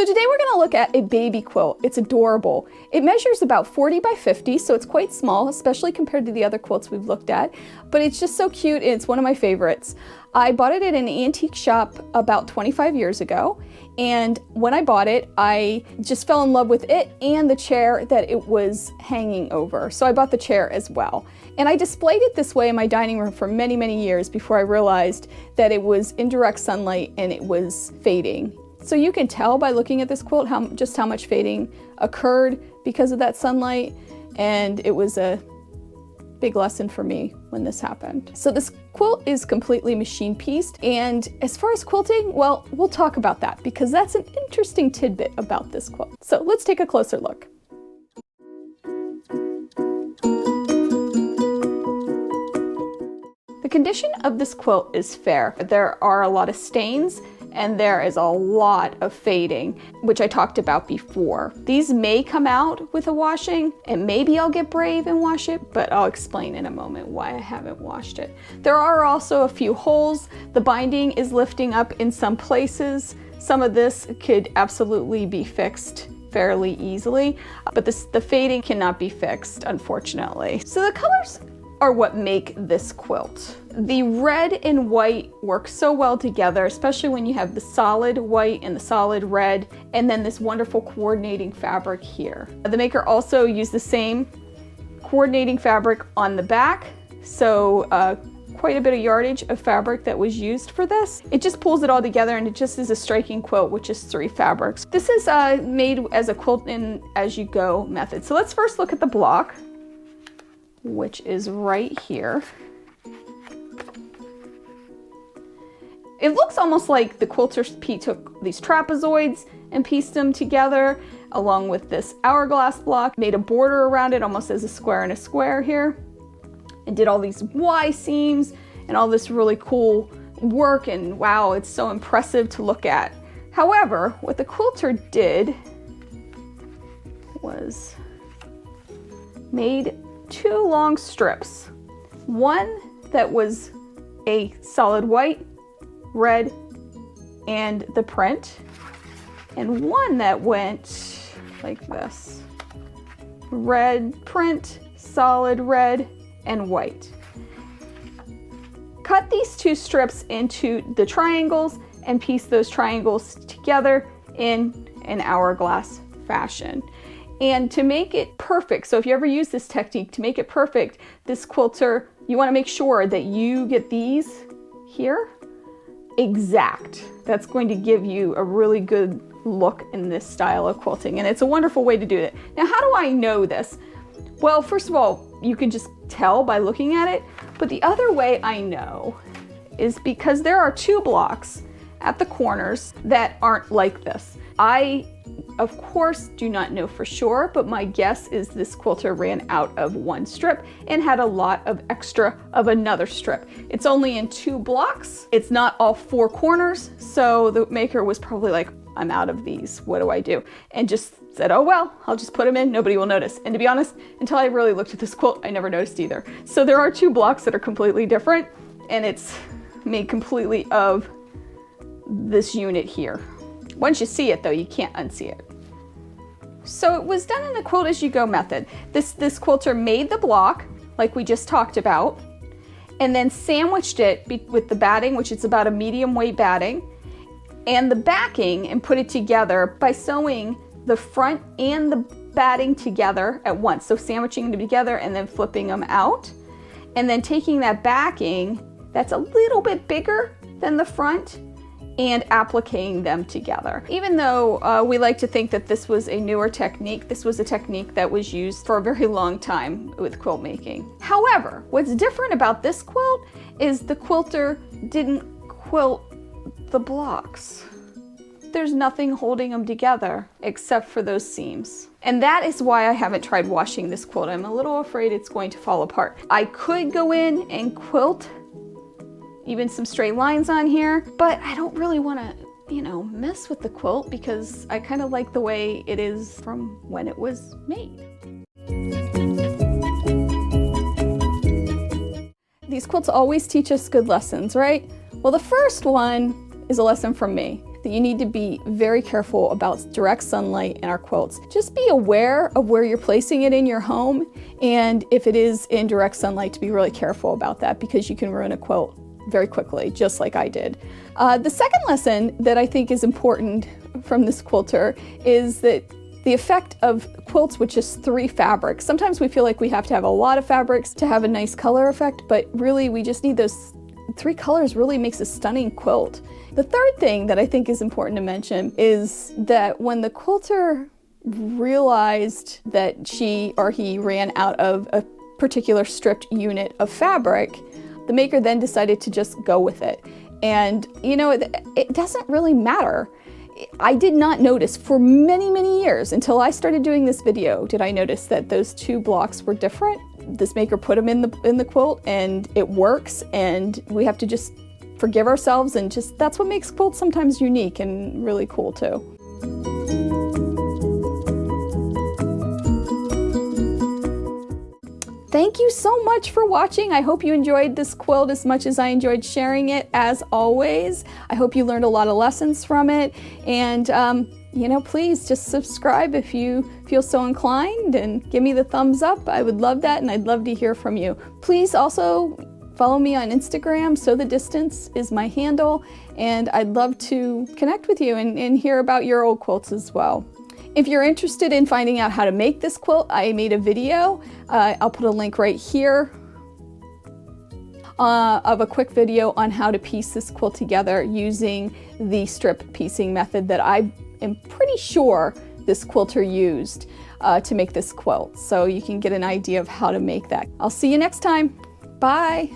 So today we're going to look at a baby quilt. It's adorable. It measures about 40 by 50, so it's quite small, especially compared to the other quilts we've looked at, but it's just so cute and it's one of my favorites. I bought it at an antique shop about 25 years ago, and when I bought it, I just fell in love with it and the chair that it was hanging over. So I bought the chair as well. And I displayed it this way in my dining room for many, many years before I realized that it was in direct sunlight and it was fading. So you can tell by looking at this quilt just how much fading occurred because of that sunlight, and it was a big lesson for me when this happened. So this quilt is completely machine pieced, and as far as quilting, well, we'll talk about that because that's an interesting tidbit about this quilt. So let's take a closer look. The condition of this quilt is fair. There are a lot of stains and there is a lot of fading, which I talked about before. These may come out with a washing, and maybe I'll get brave and wash it, but I'll explain in a moment why I haven't washed it. There are also a few holes. The binding is lifting up in some places. Some of this could absolutely be fixed fairly easily, but the fading cannot be fixed, unfortunately. So the colors are what make this quilt. The red and white work so well together, especially when you have the solid white and the solid red, and then this wonderful coordinating fabric here. The maker also used the same coordinating fabric on the back, so quite a bit of yardage of fabric that was used for this. It just pulls it all together and it just is a striking quilt with just 3 fabrics. This is made as a quilt in as you go method. So let's first look at the block, which is right here. It looks almost like the quilter took these trapezoids and pieced them together along with this hourglass block, made a border around it almost as a square and a square here, and did all these Y seams and all this really cool work, and wow, it's so impressive to look at. However, what the quilter did was made 2 long strips. One that was a solid white, red, and the print, and one that went like this. Red print, solid red, and white. Cut these 2 strips into the triangles and piece those triangles together in an hourglass fashion. And to make it perfect, so if you ever use this technique, to make it perfect, this quilter, you want to make sure that you get these here exact. That's going to give you a really good look in this style of quilting, and it's a wonderful way to do it. Now, how do I know this? Well, first of all, you can just tell by looking at it, but the other way I know is because there are 2 blocks at the corners that aren't like this. I, of course, do not know for sure, but my guess is this quilter ran out of 1 strip and had a lot of extra of another strip. It's only in 2 blocks. It's not all 4 corners, so the maker was probably like, I'm out of these, what do I do? And just said, oh well, I'll just put them in, nobody will notice. And to be honest, until I really looked at this quilt, I never noticed either. So there are 2 blocks that are completely different, and it's made completely of this unit here. Once you see it though, you can't unsee it. So it was done in the quilt as you go method. This quilter made the block, like we just talked about, and then sandwiched it with the batting, which is about a medium weight batting, and the backing, and put it together by sewing the front and the batting together at once. So sandwiching them together and then flipping them out, and then taking that backing that's a little bit bigger than the front and appliquing them together. Even though we like to think that this was a newer technique, this was a technique that was used for a very long time with quilt making. However, what's different about this quilt is the quilter didn't quilt the blocks. There's nothing holding them together except for those seams. And that is why I haven't tried washing this quilt. I'm a little afraid it's going to fall apart. I could go in and quilt even some straight lines on here, but I don't really want to, mess with the quilt because I kind of like the way it is from when it was made. These quilts always teach us good lessons, right? Well, the first one is a lesson from me. that you need to be very careful about direct sunlight in our quilts. Just be aware of where you're placing it in your home, and if it is in direct sunlight, to be really careful about that, because you can ruin a quilt very quickly, just like I did. The second lesson that I think is important from this quilter is that the effect of quilts with just 3 fabrics. Sometimes we feel like we have to have a lot of fabrics to have a nice color effect, but really we just need those 3 colors. Really makes a stunning quilt. The third thing that I think is important to mention is that when the quilter realized that she or he ran out of a particular stripped unit of fabric, the maker then decided to just go with it. And you know, it doesn't really matter. I did not notice for many, many years, until I started doing this video, did I notice that those 2 blocks were different. This maker put them in the quilt, and it works, and we have to just forgive ourselves, and just, that's what makes quilts sometimes unique and really cool too. Thank you so much for watching. I hope you enjoyed this quilt as much as I enjoyed sharing it, as always. I hope you learned a lot of lessons from it. And, you know, please just subscribe if you feel so inclined, and give me the thumbs up. I would love that, and I'd love to hear from you. Please also follow me on Instagram. So the Distance is my handle, and I'd love to connect with you and hear about your old quilts as well. If you're interested in finding out how to make this quilt, I made a video. I'll put a link right here of a quick video on how to piece this quilt together using the strip piecing method that I am pretty sure this quilter used to make this quilt. So you can get an idea of how to make that. I'll see you next time. Bye.